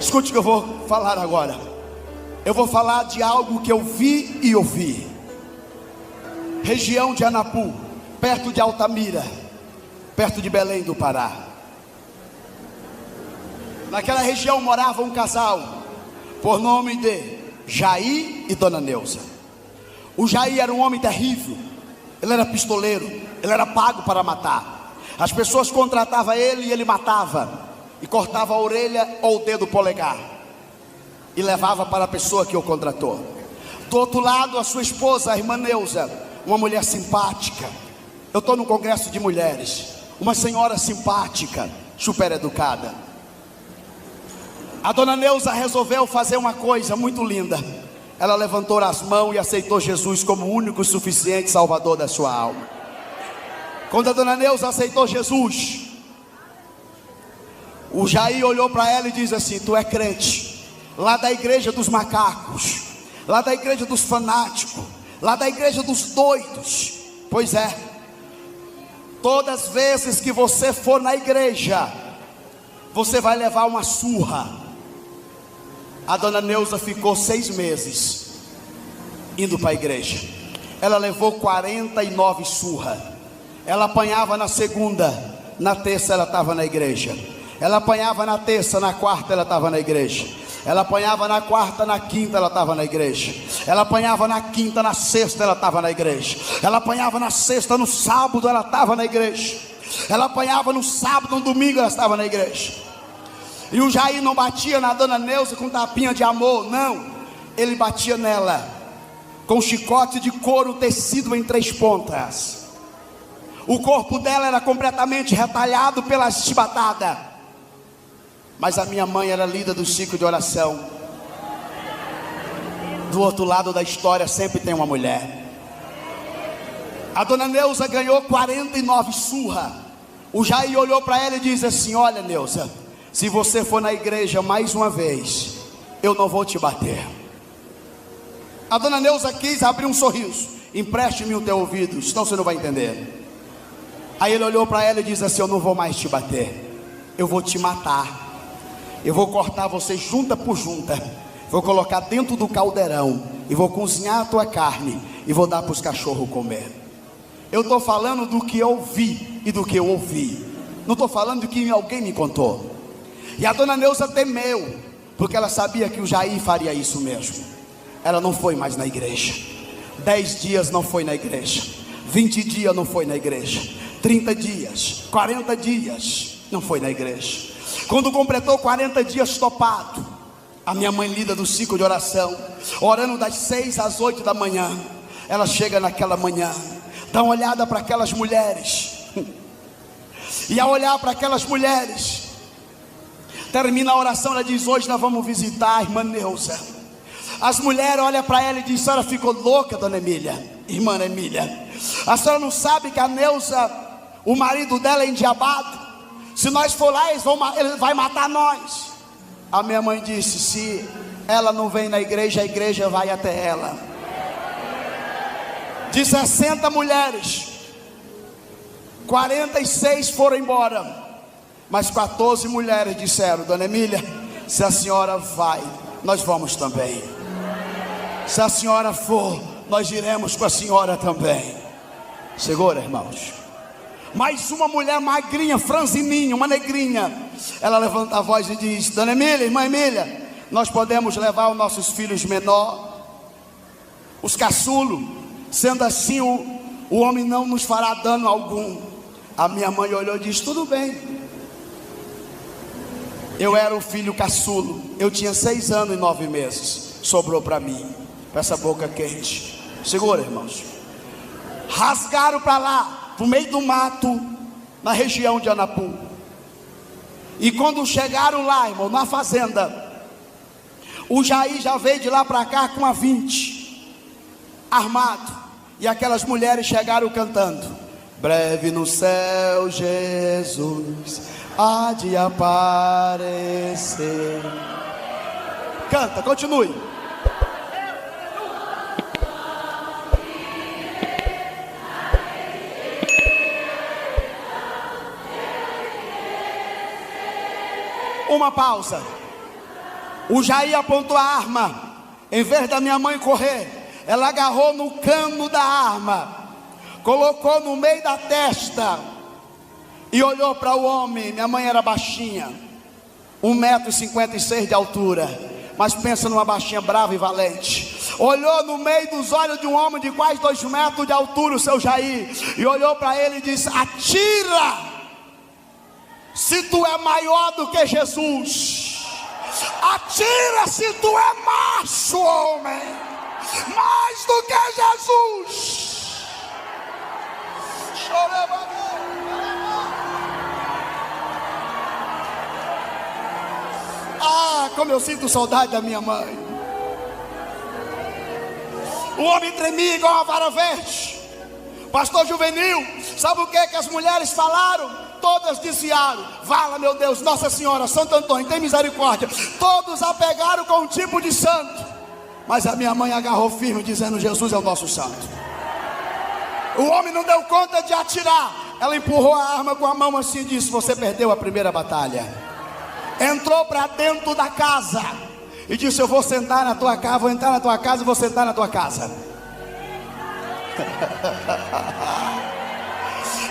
Escute o que eu vou falar agora. Eu vou falar de algo que eu vi e ouvi. Região de Anapu, perto de Altamira, perto de Belém do Pará. Naquela região morava um casal por nome de Jair e Dona Neuza. O Jair era um homem terrível. Ele era pistoleiro, ele era pago para matar. As pessoas contratavam ele e ele matava, e cortava a orelha ou o dedo polegar e levava para a pessoa que o contratou. Do outro lado, a sua esposa, a irmã Neuza, uma mulher simpática. Eu estou num congresso de mulheres. Uma senhora simpática, super educada. A Dona Neuza resolveu fazer uma coisa muito linda. Ela levantou as mãos e aceitou Jesus como o único e suficiente Salvador da sua alma. Quando a Dona Neuza aceitou Jesus, o Jair olhou para ela e disse assim: tu é crente, lá da igreja dos macacos, lá da igreja dos fanáticos, lá da igreja dos doidos. Pois é, todas as vezes que você for na igreja, você vai levar uma surra. A Dona Neuza ficou 6 meses indo para a igreja. Ela levou 49 surras. Ela apanhava na segunda, na terça ela estava na igreja. Ela apanhava na terça, na quarta ela estava na igreja. Ela apanhava na quarta, na quinta ela estava na igreja. Ela apanhava na quinta, na sexta ela estava na igreja. Ela apanhava na sexta, no sábado ela estava na igreja. Ela apanhava no sábado, no domingo ela estava na igreja. E o Jair não batia na Dona Neuza com tapinha de amor, não. Ele batia nela com chicote de couro tecido em 3 pontas. O corpo dela era completamente retalhado pela chibatada. Mas a minha mãe era líder do ciclo de oração. Do outro lado da história sempre tem uma mulher. A Dona Neuza ganhou 49 surras. O Jair olhou para ela e disse assim: olha, Neuza, se você for na igreja mais uma vez, eu não vou te bater. A Dona Neuza quis abrir um sorriso: empreste-me o teu ouvido, senão você não vai entender. Aí ele olhou para ela e disse assim: eu não vou mais te bater, eu vou te matar. Eu vou cortar você junta por junta, vou colocar dentro do caldeirão e vou cozinhar a tua carne e vou dar para os cachorros comer. Eu estou falando do que eu vi e do que eu ouvi, não estou falando do que alguém me contou. E a Dona Neuza temeu, porque ela sabia que o Jair faria isso mesmo. Ela não foi mais na igreja. 10 dias não foi na igreja, 20 dias não foi na igreja, 30 dias, 40 dias não foi na igreja. Quando completou 40 dias topado, a minha mãe líder do ciclo de oração, orando das 6 às 8 da manhã, ela chega naquela manhã, dá uma olhada para aquelas mulheres, e ao olhar para aquelas mulheres, termina a oração, ela diz: hoje nós vamos visitar a irmã Neuza. As mulheres olham para ela e dizem: a senhora ficou louca, dona Emília, irmã Emília, a senhora não sabe que a Neuza, o marido dela é endiabado? Se nós for lá, ele vai matar nós. A minha mãe disse: se ela não vem na igreja, a igreja vai até ela. De 60 mulheres, 46 foram embora, mas 14 mulheres disseram: dona Emília, se a senhora vai, nós vamos também. Se a senhora for, nós iremos com a senhora também. Segura, irmãos. Mais uma mulher magrinha, franzininha, uma negrinha, ela levanta a voz e diz: dona Emília, irmã Emília, nós podemos levar os nossos filhos menores, os caçulos, sendo assim o homem não nos fará dano algum. A minha mãe olhou e disse: tudo bem. Eu era o filho caçulo, eu tinha 6 anos e 9 meses, sobrou para mim, para essa boca quente. Segura, irmãos. Rasgaram para lá, no meio do mato, na região de Anapu. E quando chegaram lá, irmão, na fazenda, o Jair já veio de lá para cá com a 20, armado. E aquelas mulheres chegaram cantando: breve no céu Jesus há de aparecer. Canta, continue. Uma pausa. O Jair apontou a arma. Em vez da minha mãe correr, ela agarrou no cano da arma, colocou no meio da testa e olhou para o homem. Minha mãe era baixinha, 1,56 m de altura, mas pensa numa baixinha brava e valente. Olhou no meio dos olhos de um homem de quase 2 metros de altura, o seu Jair, e olhou para ele e disse: atira, se tu é maior do que Jesus. Atira se tu é macho, homem, mais do que Jesus. Ah, como eu sinto saudade da minha mãe. O homem tremia igual uma vara verde. Pastor Juvenil, sabe o que as mulheres falaram? Todas desviaram. Vala, meu Deus, Nossa Senhora, Santo Antônio, tem misericórdia. Todos a pegaram com um tipo de santo, mas a minha mãe agarrou firme, dizendo: Jesus é o nosso santo. O homem não deu conta de atirar. Ela empurrou a arma com a mão assim e disse: você perdeu a primeira batalha. Entrou para dentro da casa e disse: eu vou sentar na tua casa, vou entrar na tua casa e vou sentar na tua casa.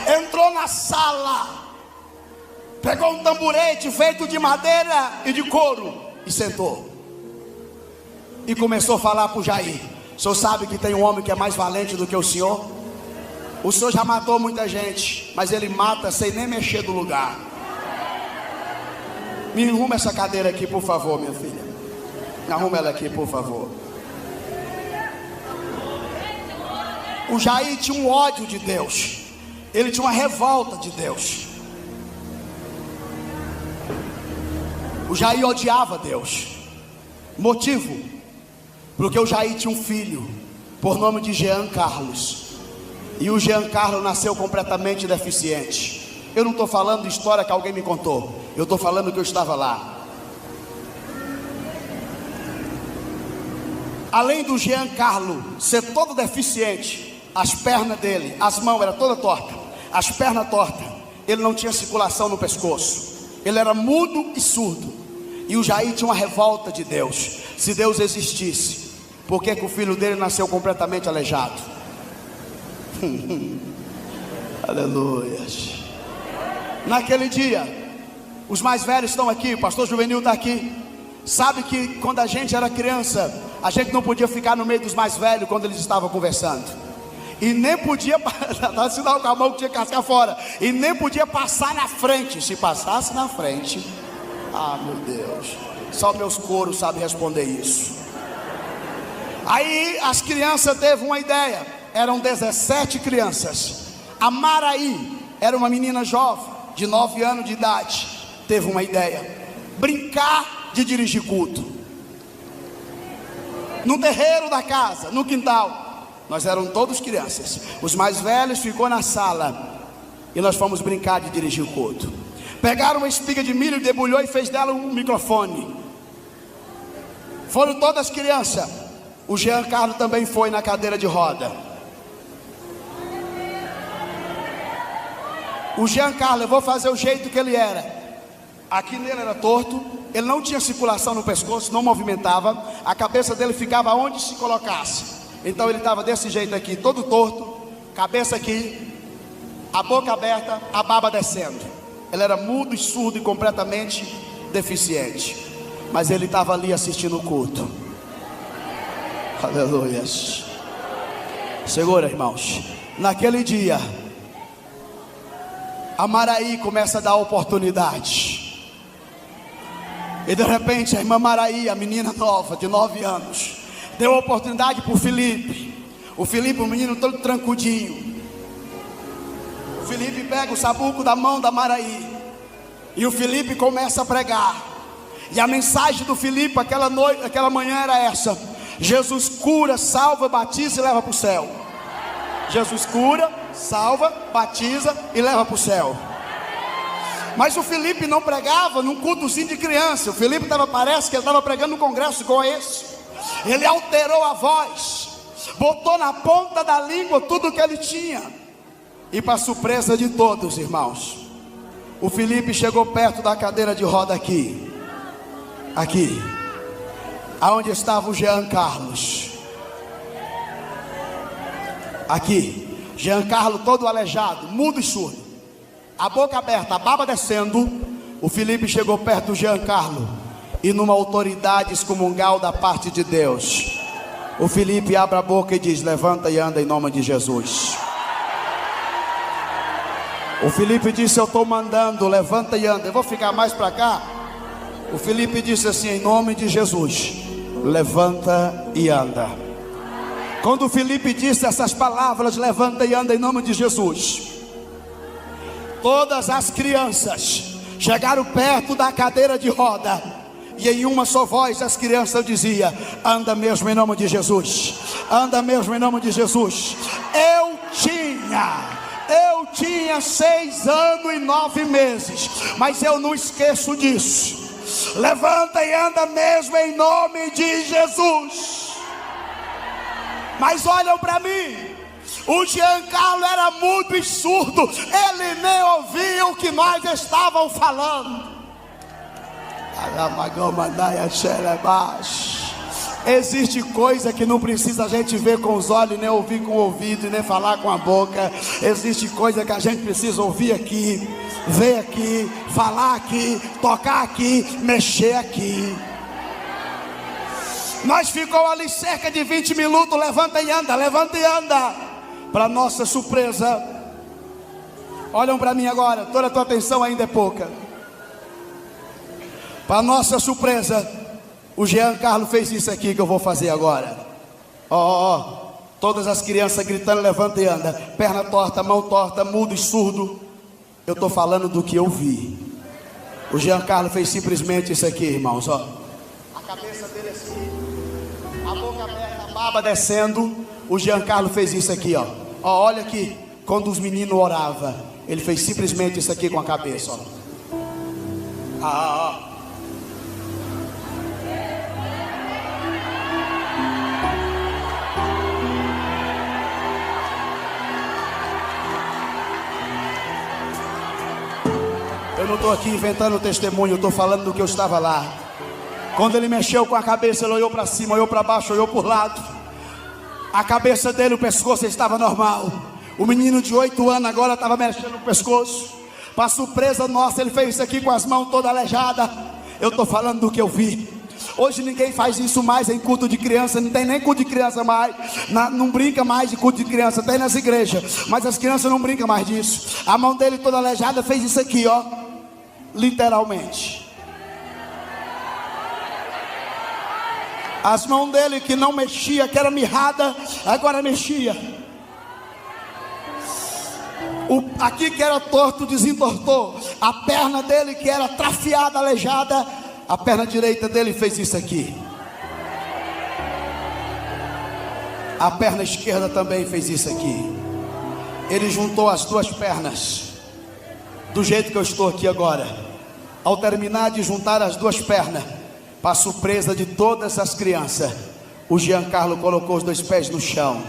Entrou na sala, pegou um tamborete feito de madeira e de couro e sentou. E começou a falar para o Jair: o senhor sabe que tem um homem que é mais valente do que o senhor? O senhor já matou muita gente, mas ele mata sem nem mexer do lugar. Me arruma essa cadeira aqui, por favor, minha filha. Me arruma ela aqui, por favor. O Jair tinha um ódio de Deus. Ele tinha uma revolta de Deus. O Jair odiava Deus. Motivo: porque o Jair tinha um filho por nome de Jean Carlos. E o Jean Carlos nasceu completamente deficiente. Eu não estou falando de história que alguém me contou, eu estou falando que eu estava lá. Além do Jean Carlos ser todo deficiente, as pernas dele, as mãos eram todas tortas, as pernas tortas, ele não tinha circulação no pescoço, ele era mudo e surdo. E o Jair tinha uma revolta de Deus. Se Deus existisse, por que o filho dele nasceu completamente aleijado? Aleluia. Naquele dia, os mais velhos estão aqui, o pastor Juvenil está aqui. Sabe que quando a gente era criança, a gente não podia ficar no meio dos mais velhos quando eles estavam conversando. E nem podia, tá sinal com a mão que tinha que cascar fora. E nem podia passar na frente. Se passasse na frente, ah, meu Deus, só meus coros sabem responder isso. Aí as crianças teve uma ideia. Eram 17 crianças. A Maraí era uma menina jovem, de 9 anos de idade. Teve uma ideia: brincar de dirigir culto no terreiro da casa, no quintal. Nós éramos todos crianças. Os mais velhos ficou na sala e nós fomos brincar de dirigir o culto. Pegaram uma espiga de milho, debulhou e fez dela um microfone. Foram todas crianças. O Jean Carlos também foi na cadeira de roda. O Jean Carlos, eu vou fazer o jeito que ele era. Aqui nele era torto, ele não tinha circulação no pescoço, não movimentava, a cabeça dele ficava onde se colocasse. Então ele estava desse jeito aqui, todo torto, cabeça aqui, a boca aberta, a baba descendo. Ele era mudo e surdo e completamente deficiente, mas ele estava ali assistindo o culto. Aleluia. Segura, irmãos. Naquele dia, a Maraí começa a dar oportunidade. E de repente a irmã Maraí, a menina nova de 9 anos, deu oportunidade para o Felipe. O Felipe, um menino todo trancudinho. O Felipe pega o sabuco da mão da Maraí e o Felipe começa a pregar. E a mensagem do Felipe aquela noite, aquela manhã era essa: Jesus cura, salva, batiza e leva para o céu. Jesus cura, salva, batiza e leva para o céu. Mas o Felipe não pregava num cultozinho de criança. O Felipe parece que ele estava pregando num congresso igual esse. Ele alterou a voz, botou na ponta da língua tudo que ele tinha. E para surpresa de todos, irmãos, o Felipe chegou perto da cadeira de roda aqui. aonde estava o Jean Carlos. Aqui, Jean Carlos todo aleijado, mudo e surdo, a boca aberta, a baba descendo. O Felipe chegou perto do Jean Carlos e, numa autoridade excomungal da parte de Deus, o Felipe abre a boca e diz: levanta e anda em nome de Jesus. O Felipe disse: eu estou mandando, levanta e anda. Eu vou ficar mais para cá. O Felipe disse assim: em nome de Jesus, levanta e anda. Quando o Felipe disse essas palavras, levanta e anda em nome de Jesus, todas as crianças chegaram perto da cadeira de roda, e em uma só voz as crianças diziam: anda mesmo em nome de Jesus, anda mesmo em nome de Jesus. Eu tinha 6 anos e 9 meses, mas eu não esqueço disso. Levanta e anda mesmo em nome de Jesus. Mas olham para mim, o Jean Carlos era mudo e surdo, ele nem ouvia o que nós estávamos falando. Existe coisa que não precisa a gente ver com os olhos, nem ouvir com o ouvido, nem falar com a boca. Existe coisa que a gente precisa ouvir aqui, ver aqui, falar aqui, tocar aqui, mexer aqui. Nós ficamos ali cerca de 20 minutos, levanta e anda, levanta e anda. Para nossa surpresa, olham para mim agora, toda a tua atenção ainda é pouca. Para nossa surpresa, o Jean Carlos fez isso aqui que eu vou fazer agora. Todas as crianças gritando: levanta e anda, perna torta, mão torta, mudo e surdo. Eu estou falando do que eu vi. O Jean Carlos fez simplesmente isso aqui, irmãos, ó. A cabeça dele assim, a boca aberta, a baba descendo. O Jean Carlos fez isso aqui, ó. Olha aqui, quando os meninos oravam, ele fez simplesmente isso aqui com a cabeça, ó. Eu não estou aqui inventando testemunho, eu estou falando do que eu estava lá. Quando ele mexeu com a cabeça, ele olhou para cima, olhou para baixo, olhou por lado. A cabeça dele, o pescoço estava normal. O menino de 8 anos agora estava mexendo no pescoço. Para surpresa nossa, ele fez isso aqui com as mãos todas aleijadas. Eu estou falando do que eu vi. Hoje ninguém faz isso mais em culto de criança. Não tem nem culto de criança mais. Não brinca mais de culto de criança. Tem nas igrejas, mas as crianças não brincam mais disso. A mão dele toda aleijada fez isso aqui, ó. Literalmente. As mãos dele que não mexia, que era mirrada, agora mexia. Aqui que era torto, desentortou. A perna dele que era trafiada, aleijada, a perna direita dele fez isso aqui. A perna esquerda também fez isso aqui. Ele juntou as duas pernas do jeito que eu estou aqui agora. Ao terminar de juntar as duas pernas, para surpresa de todas as crianças, o Jean Carlos colocou os 2 pés no chão.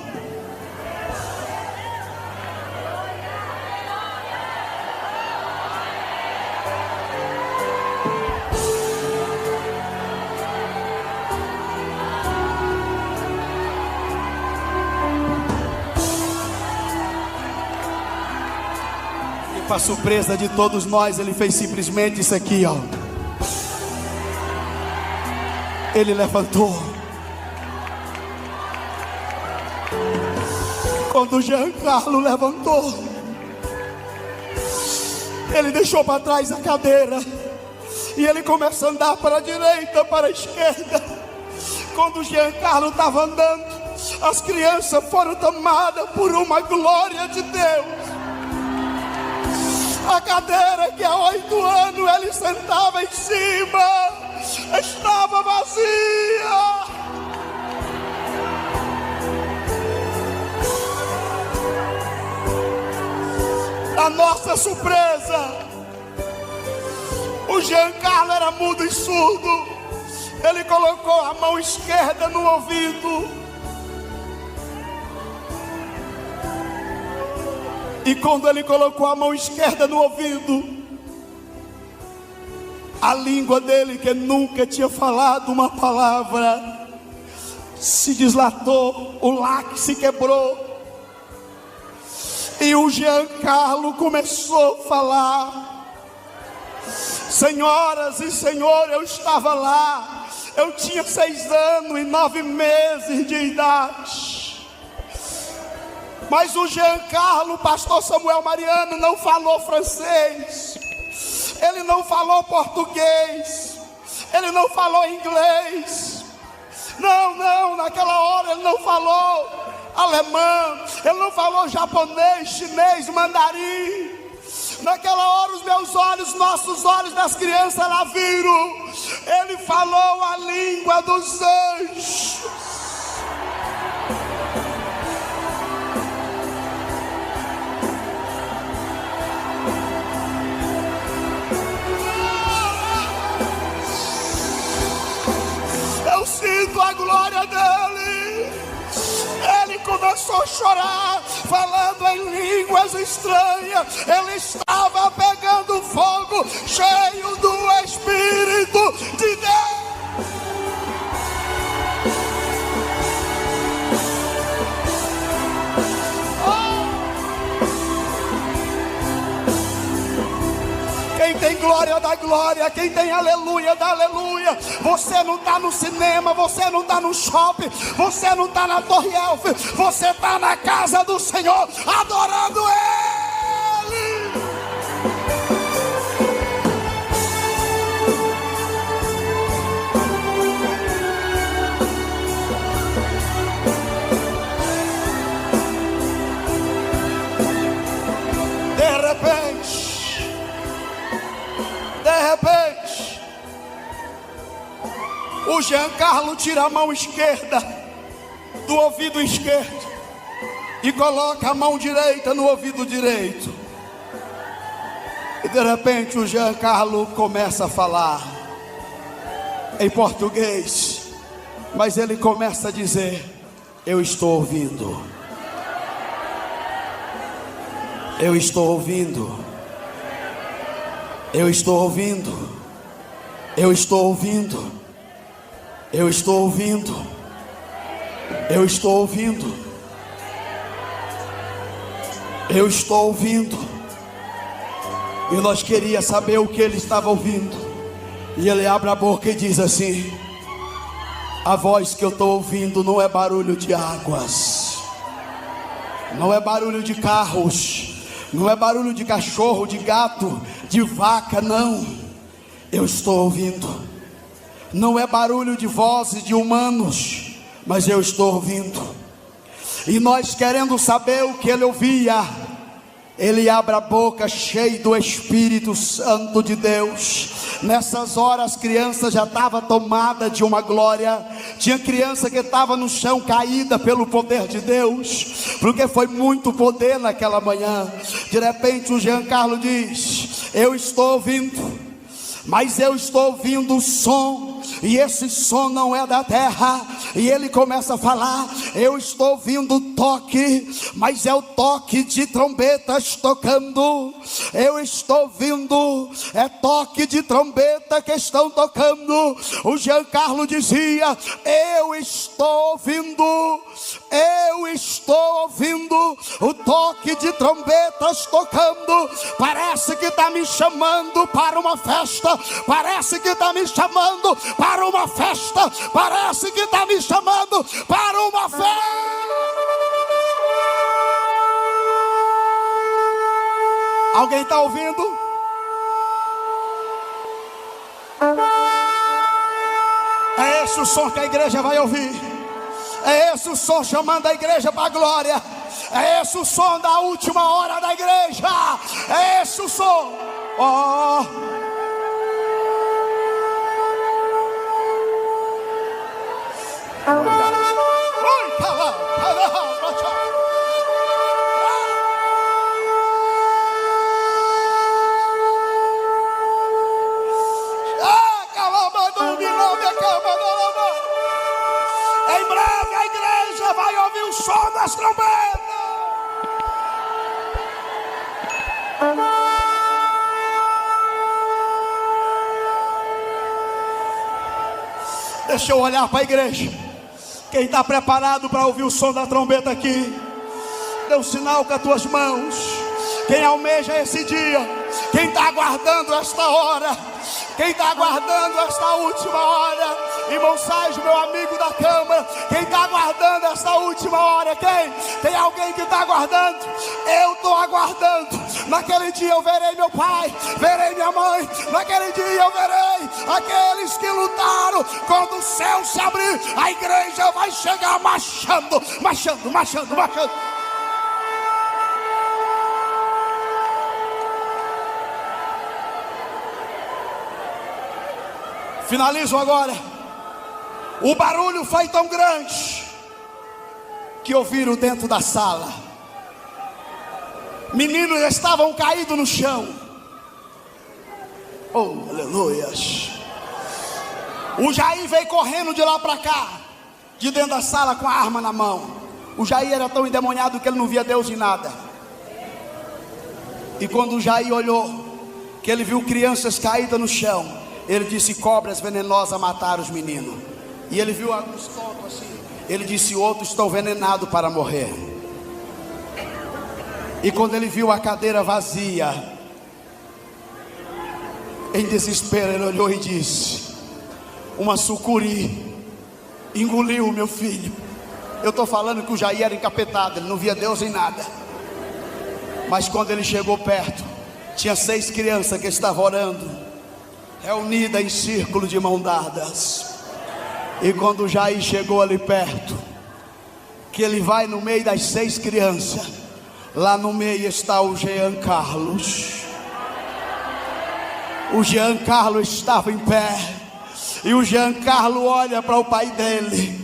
Para surpresa de todos nós, ele fez simplesmente isso aqui, ó. Ele levantou. Quando o Jean Carlos levantou, ele deixou para trás a cadeira e ele começou a andar para a direita, para a esquerda. Quando o Jean Carlos estava andando, as crianças foram tomadas por uma glória de Deus. A cadeira que há 8 anos ele sentava em cima estava vazia. A nossa surpresa, o Jean Carlos era mudo e surdo. Ele colocou a mão esquerda no ouvido. E quando ele colocou a mão esquerda no ouvido, A língua dele, que nunca tinha falado uma palavra, se deslatou, o lac se quebrou. E o Giancarlo começou a falar. Senhoras e senhores, eu estava lá. Eu tinha 6 anos e 9 meses de idade. Mas o Giancarlo, pastor Samuel Mariano, não falou francês. Ele não falou português. Ele não falou inglês. Não, naquela hora ele não falou alemão. Ele não falou japonês, chinês, mandarim. Naquela hora os meus olhos, nossos olhos das crianças lá viram. Ele falou a língua dos anjos. Eu sinto a glória dele. Ele começou a chorar, falando em línguas estranhas. Ele estava pegando fogo, cheio do Espírito de Deus. Quem tem glória dá glória, quem tem aleluia dá aleluia. Você não está no cinema, você não está no shopping, você não está na Torre Eiffel, você está na casa do Senhor, adorando Ele. De repente, o Giancarlo tira a mão esquerda do ouvido esquerdo e coloca a mão direita no ouvido direito. E de repente o Giancarlo começa a falar em português, mas ele começa a dizer: eu estou ouvindo, eu estou ouvindo. Eu estou ouvindo, eu estou ouvindo, eu estou ouvindo, eu estou ouvindo, eu estou ouvindo. E nós queríamos saber o que ele estava ouvindo. E ele abre a boca e diz assim: a voz que eu estou ouvindo não é barulho de águas, não é barulho de carros, não é barulho de cachorro, de gato, de vaca, não. Eu estou ouvindo. Não é barulho de vozes de humanos, mas eu estou ouvindo. E nós querendo saber o que ele ouvia, ele abre a boca cheio do Espírito Santo de Deus. Nessas horas as crianças já estavam tomadas de uma glória. Tinha criança que estava no chão caída pelo poder de Deus, porque foi muito poder naquela manhã. De repente o Giancarlo diz: eu estou ouvindo, mas eu estou ouvindo o som, e esse som não é da terra. E ele começa a falar: eu estou ouvindo toque, mas é o toque de trombetas tocando. Eu estou ouvindo, é toque de trombeta que estão tocando. O Giancarlo dizia: eu estou ouvindo o toque de trombetas tocando. Parece que está me chamando para uma festa. Parece que está me chamando para uma festa. Parece que está me chamando para uma festa. Alguém está ouvindo? É esse o som que a igreja vai ouvir. É esse o som chamando a igreja para a glória. É esse o som da última hora da igreja. É esse o som. Oh. Em breve a igreja vai ouvir o som das trombetas. Deixa eu olhar para a igreja. Quem está preparado para ouvir o som da trombeta aqui, dê um sinal com as tuas mãos. Quem almeja esse dia, quem está aguardando esta hora, quem está aguardando esta última hora, irmão Sérgio, meu amigo da câmara, quem está aguardando esta última hora? Quem? Tem alguém que está aguardando? Eu estou aguardando. Naquele dia eu verei meu pai, verei minha mãe. Naquele dia eu verei aqueles que lutaram. Quando o céu se abrir, a igreja vai chegar marchando, marchando, marchando, marchando. Finalizo agora. O barulho foi tão grande que ouviram dentro da sala. Meninos estavam caídos no chão. Oh, aleluias. O Jair veio correndo de lá para cá, de dentro da sala com a arma na mão. O Jair era tão endemoniado que ele não via Deus em nada. E quando o Jair olhou, que ele viu crianças caídas no chão, ele disse: cobras venenosas mataram os meninos. E ele viu alguns tontos assim. Ele disse: outros estão venenados para morrer. E quando ele viu a cadeira vazia, em desespero ele olhou e disse: uma sucuri engoliu o meu filho. Eu estou falando que o Jair era encapetado, ele não via Deus em nada. Mas quando ele chegou perto, tinha 6 crianças que estavam orando, reunida em círculo de mão dadas. E quando o Jair chegou ali perto, que ele vai no meio das 6 crianças, lá no meio está o Jean Carlos. O Jean Carlos estava em pé, e o Jean Carlos olha para o pai dele.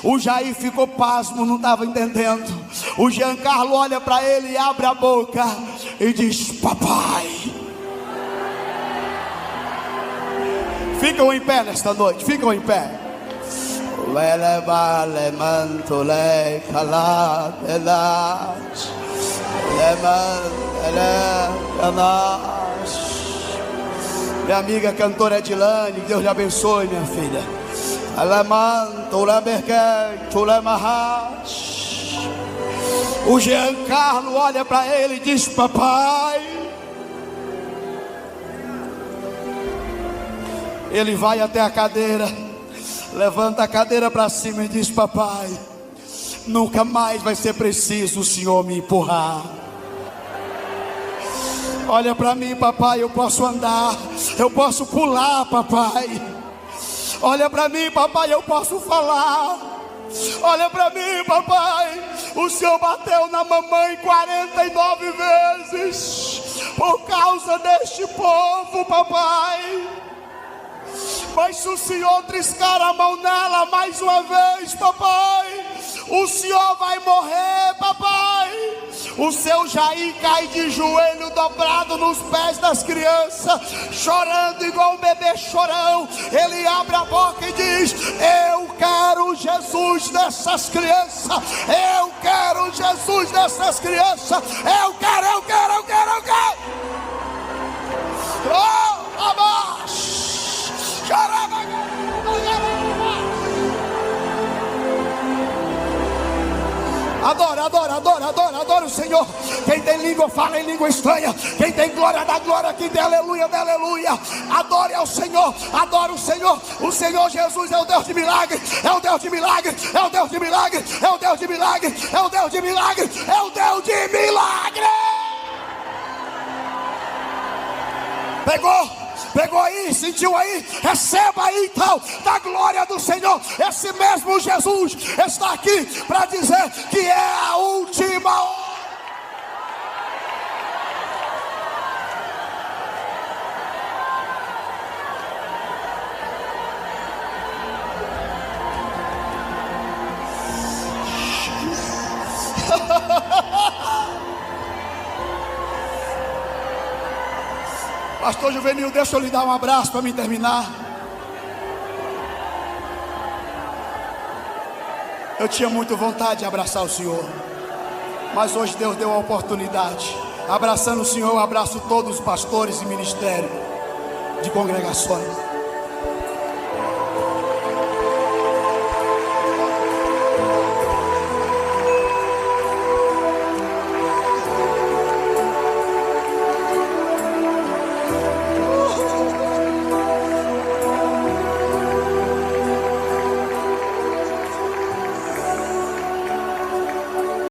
O Jair ficou pasmo, não estava entendendo. O Jean Carlos olha para ele e abre a boca e diz: papai. Ficam em pé nesta noite, ficam em pé. Minha amiga cantora Edilane, Deus lhe abençoe, minha filha. O Jean Carlos olha para ele e diz: papai. Ele vai até a cadeira, levanta a cadeira para cima e diz: papai, nunca mais vai ser preciso o senhor me empurrar. Olha para mim, papai, eu posso andar, eu posso pular, papai. Olha para mim, papai, eu posso falar. Olha para mim, papai, o senhor bateu na mamãe 49 vezes por causa deste povo, papai. Mas se o senhor triscar a mão nela mais uma vez, papai, o senhor vai morrer, papai. O seu Jair cai de joelho dobrado nos pés das crianças, chorando igual um bebê chorão. Ele abre a boca e diz: eu quero Jesus dessas crianças. Eu quero Jesus dessas crianças. Eu quero, eu quero, eu quero, eu quero. Oh, abaixo. Adora, adora, adora, adora, adora o Senhor. Quem tem língua, fala em língua estranha. Quem tem glória, dá glória. Quem tem aleluia, dá aleluia. Adore ao Senhor, adora o Senhor. O Senhor Jesus é o Deus de milagre. É o Deus de milagre, é o Deus de milagre. É o Deus de milagre, é o Deus de milagre. É o Deus de milagre. Pegou? Pegou aí, sentiu aí, receba aí então da glória do Senhor. Esse mesmo Jesus está aqui para dizer que é a última hora. Pastor Juvenil, deixa eu lhe dar um abraço para me terminar. Eu tinha muita vontade de abraçar o Senhor, mas hoje Deus deu a oportunidade. Abraçando o Senhor, eu abraço todos os pastores e ministérios de congregações.